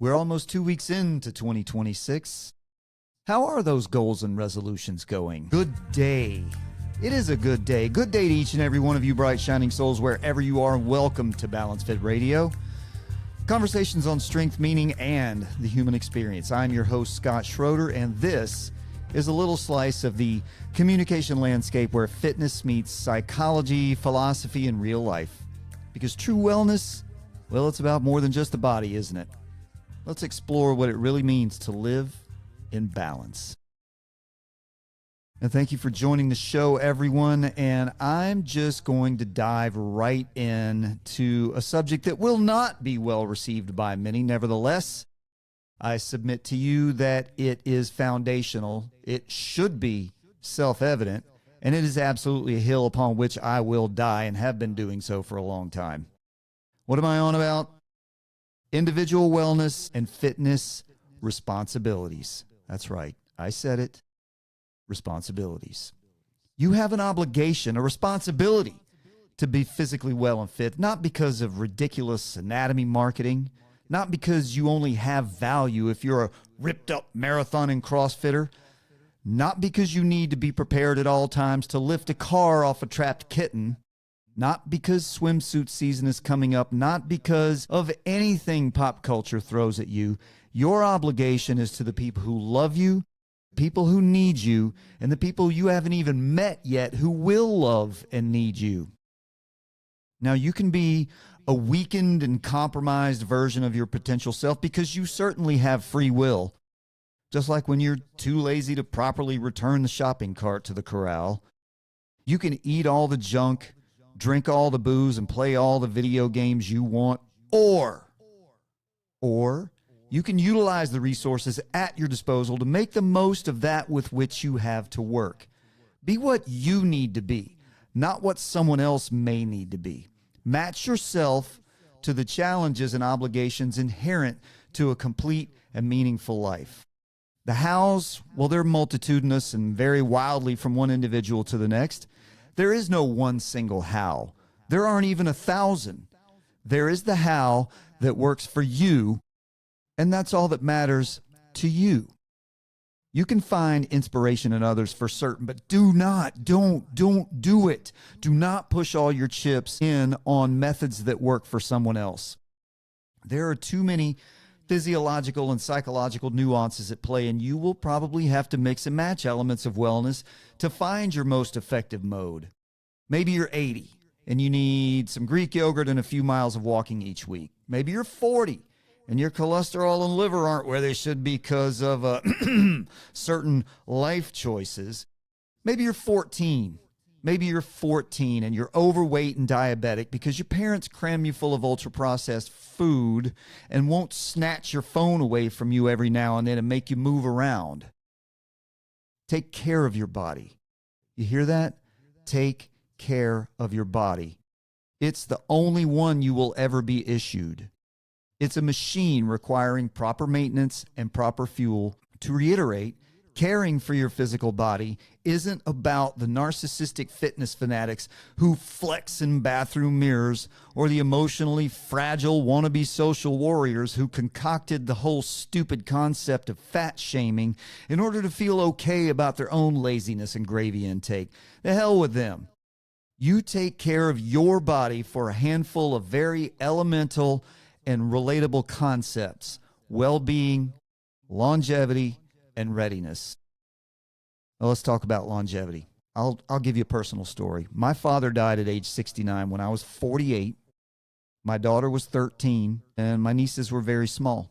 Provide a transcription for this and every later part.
We're almost 2 weeks into 2026. How are those goals and resolutions going? Good day. It is a good day. Good day to each and every one of you bright, shining souls, wherever you are. Welcome to balanceFIT Radio. Conversations on strength, meaning, and the human experience. I'm your host, Scott Schroeder, and this is a little slice of the communication landscape where fitness meets psychology, philosophy, and real life. Because true wellness, well, it's about more than just the body, isn't it? Let's explore what it really means to live in balance. And thank you for joining the show, everyone. And I'm just going to dive right into a subject that will not be well received by many. Nevertheless, I submit to you that it is foundational. It should be self-evident, and it is absolutely a hill upon which I will die and have been doing so for a long time. What am I on about? Individual wellness and fitness responsibilities. That's right. I said it. Responsibilities. You have an obligation, a responsibility to be physically well and fit, not because of ridiculous anatomy marketing, not because you only have value if you're a ripped up marathon and CrossFitter, not because you need to be prepared at all times to lift a car off a trapped kitten, not because swimsuit season is coming up, not because of anything pop culture throws at you. Your obligation is to the people who love you, people who need you, and the people you haven't even met yet who will love and need you. Now, you can be a weakened and compromised version of your potential self because you certainly have free will. Just like when you're too lazy to properly return the shopping cart to the corral. You can eat all the junk, drink all the booze, and play all the video games you want, or you can utilize the resources at your disposal to make the most of that with which you have to work. Be what you need to be, not what someone else may need to be. Match yourself to the challenges and obligations inherent to a complete and meaningful life. The hows, well, they're multitudinous and vary wildly from one individual to the next. There is no one single how. There aren't even 1,000. There is the how that works for you, and that's all that matters to you. You can find inspiration in others for certain, but don't do it. Do not push all your chips in on methods that work for someone else. There are too many physiological and psychological nuances at play, and you will probably have to mix and match elements of wellness to find your most effective mode. Maybe you're 80 and you need some Greek yogurt and a few miles of walking each week. Maybe you're 40 and your cholesterol and liver aren't where they should be because of certain life choices. Maybe you're 14. Maybe you're 14 and you're overweight and diabetic because your parents cram you full of ultra-processed food and won't snatch your phone away from you every now and then and make you move around. Take care of your body. You hear that? Take care of your body. It's the only one you will ever be issued. It's a machine requiring proper maintenance and proper fuel. To reiterate, caring for your physical body isn't about the narcissistic fitness fanatics who flex in bathroom mirrors or the emotionally fragile wannabe social warriors who concocted the whole stupid concept of fat shaming in order to feel okay about their own laziness and gravy intake. The hell with them. You take care of your body for a handful of very elemental and relatable concepts: well-being, longevity, and readiness. Now let's talk about longevity. I'll give you a personal story. My father died at age 69 when I was 48. My daughter was 13, and my nieces were very small.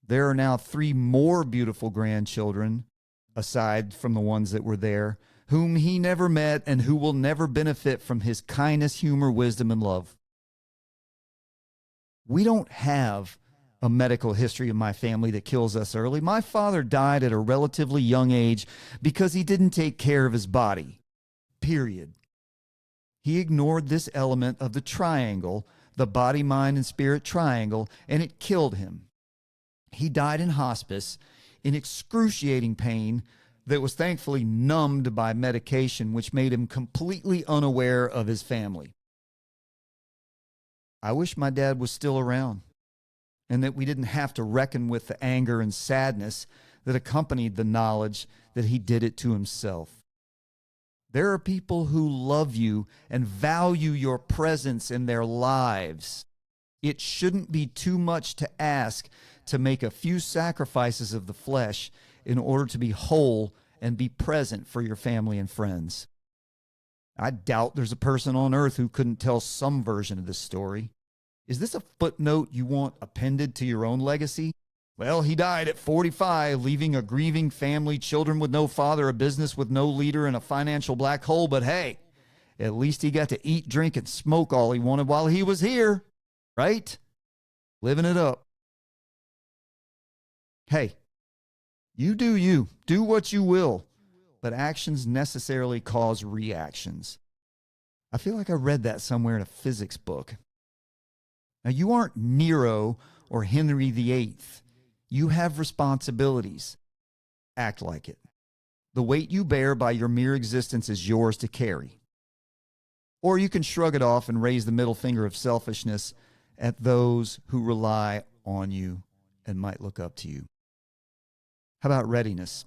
There are now 3 more beautiful grandchildren, aside from the ones that were there, whom he never met and who will never benefit from his kindness, humor, wisdom, and love. We don't have a medical history in my family that kills us early. My father died at a relatively young age because he didn't take care of his body, period. He ignored this element of the triangle, the body, mind, and spirit triangle, and it killed him. He died in hospice in excruciating pain that was thankfully numbed by medication, which made him completely unaware of his family. I wish my dad was still around. and that we didn't have to reckon with the anger and sadness that accompanied the knowledge that he did it to himself. There are people who love you and value your presence in their lives. It shouldn't be too much to ask to make a few sacrifices of the flesh in order to be whole and be present for your family and friends. I doubt there's a person on earth who couldn't tell some version of this story. Is this a footnote you want appended to your own legacy? Well, he died at 45, leaving a grieving family, children with no father, a business with no leader, and a financial black hole. But hey, at least he got to eat, drink, and smoke all he wanted while he was here, right? Living it up. Hey, you do you. Do what you will. But actions necessarily cause reactions. I feel like I read that somewhere in a physics book. Now, you aren't Nero or Henry VIII. You have responsibilities. Act like it. The weight you bear by your mere existence is yours to carry. Or you can shrug it off and raise the middle finger of selfishness at those who rely on you and might look up to you. How about readiness?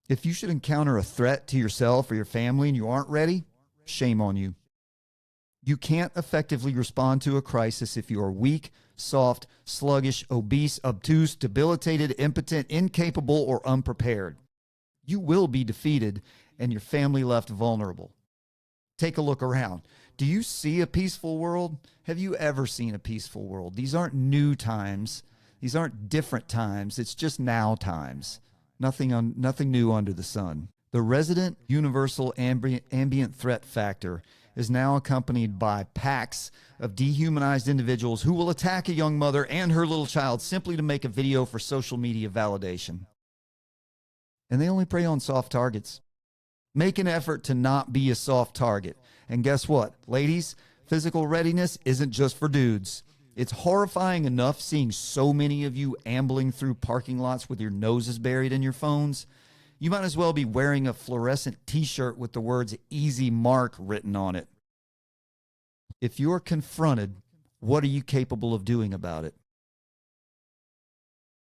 If you should encounter a threat to yourself or your family and you aren't ready, shame on you. You can't effectively respond to a crisis if you are weak, soft, sluggish, obese, obtuse, debilitated, impotent, incapable, or unprepared. You will be defeated and your family left vulnerable. Take a look around. Do you see a peaceful world? Have you ever seen a peaceful world? These aren't new times. These aren't different times. It's just now times. Nothing new under the sun. The resident universal ambient threat factor is now accompanied by packs of dehumanized individuals who will attack a young mother and her little child simply to make a video for social media validation. And they only prey on soft targets. Make an effort to not be a soft target. And guess what, ladies? Physical readiness isn't just for dudes. It's horrifying enough seeing so many of you ambling through parking lots with your noses buried in your phones. You might as well be wearing a fluorescent t-shirt with the words "Easy Mark" written on it. If you're confronted, what are you capable of doing about it?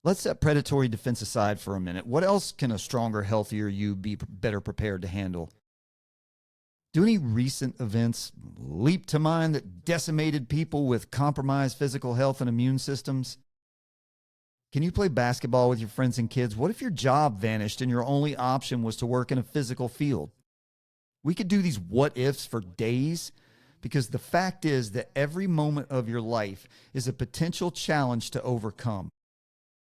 Let's set predatory defense aside for a minute. What else can a stronger, healthier you be better prepared to handle? Do any recent events leap to mind that decimated people with compromised physical health and immune systems? Can you play basketball with your friends and kids? What if your job vanished and your only option was to work in a physical field? We could do these what ifs for days, because the fact is that every moment of your life is a potential challenge to overcome.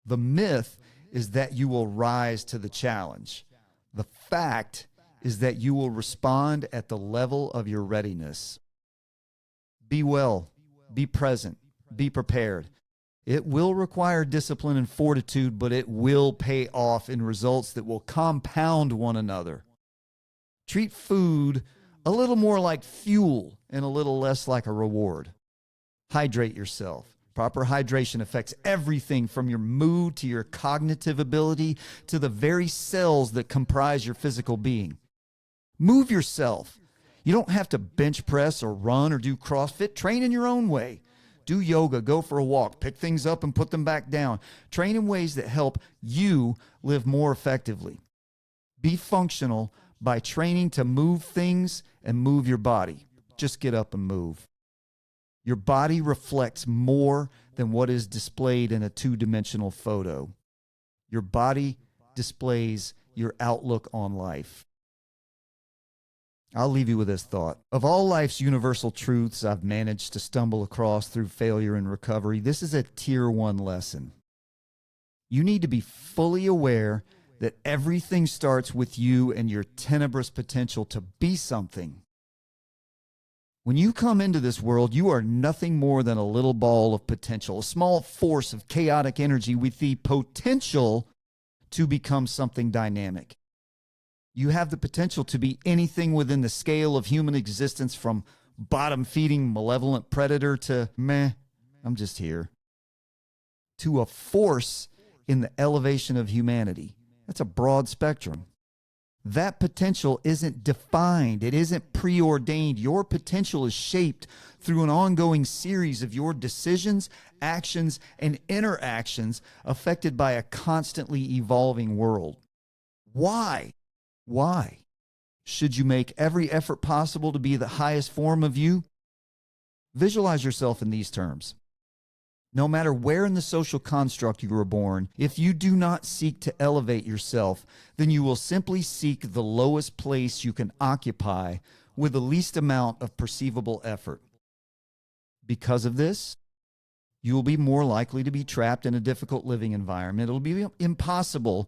The myth is that you will rise to the challenge. The fact is that you will respond at the level of your readiness. Be well, be present, be prepared. It will require discipline and fortitude, but it will pay off in results that will compound one another. Treat food a little more like fuel and a little less like a reward. Hydrate yourself. Proper hydration affects everything from your mood to your cognitive ability to the very cells that comprise your physical being. Move yourself. You don't have to bench press or run or do CrossFit. Train in your own way. Do yoga, go for a walk, pick things up and put them back down. Train in ways that help you live more effectively. Be functional by training to move things and move your body. Just get up and move. Your body reflects more than what is displayed in a two-dimensional photo. Your body displays your outlook on life. I'll leave you with this thought. Of all life's universal truths I've managed to stumble across through failure and recovery, this is a tier 1 lesson. You need to be fully aware that everything starts with you and your tenebrous potential to be something. When you come into this world, you are nothing more than a little ball of potential, a small force of chaotic energy with the potential to become something dynamic. You have the potential to be anything within the scale of human existence, from bottom-feeding malevolent predator to meh, I'm just here, to a force in the elevation of humanity. That's a broad spectrum. That potential isn't defined. It isn't preordained. Your potential is shaped through an ongoing series of your decisions, actions, and interactions affected by a constantly evolving world. Why? Why should you make every effort possible to be the highest form of you? Visualize yourself in these terms. No matter where in the social construct you were born, if you do not seek to elevate yourself, then you will simply seek the lowest place you can occupy with the least amount of perceivable effort. Because of this, you will be more likely to be trapped in a difficult living environment. It will be impossible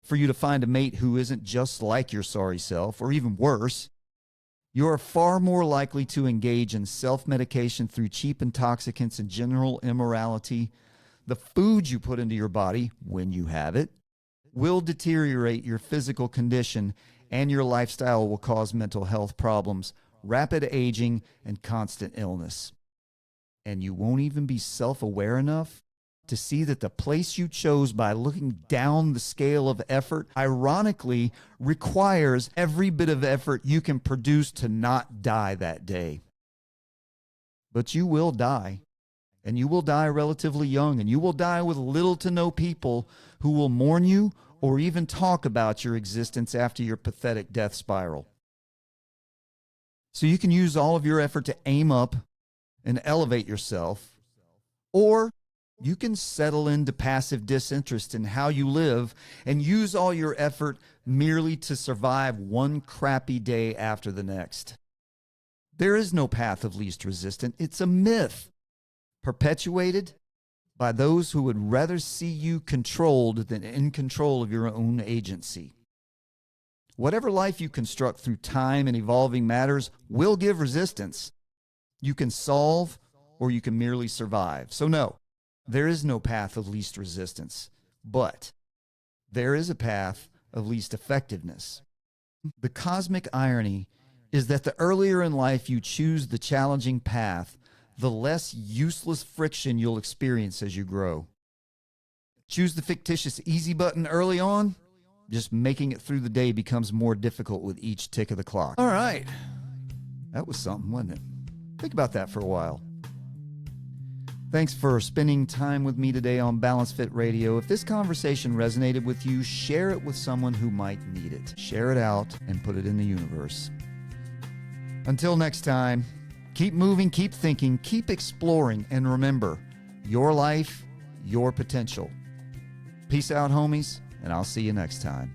for you to find a mate who isn't just like your sorry self, or even worse. You are far more likely to engage in self-medication through cheap intoxicants and general immorality. The food you put into your body, when you have it, will deteriorate your physical condition, and your lifestyle will cause mental health problems, rapid aging, and constant illness. And you won't even be self-aware enough to see that the place you chose by looking down the scale of effort, ironically, requires every bit of effort you can produce to not die that day. But you will die, and you will die relatively young, and you will die with little to no people who will mourn you or even talk about your existence after your pathetic death spiral. So you can use all of your effort to aim up and elevate yourself, or you can settle into passive disinterest in how you live and use all your effort merely to survive one crappy day after the next. There is no path of least resistance. It's a myth perpetuated by those who would rather see you controlled than in control of your own agency. Whatever life you construct through time and evolving matters will give resistance. You can solve or you can merely survive. So no, there is no path of least resistance, but there is a path of least effectiveness. The cosmic irony is that the earlier in life you choose the challenging path, the less useless friction you'll experience as you grow. Choose the fictitious easy button early on, just making it through the day becomes more difficult with each tick of the clock. All right. That was something, wasn't it? Think about that for a while. Thanks for spending time with me today on balanceFIT Radio. If this conversation resonated with you, share it with someone who might need it. Share it out and put it in the universe. Until next time, keep moving, keep thinking, keep exploring, and remember, your life, your potential. Peace out, homies, and I'll see you next time.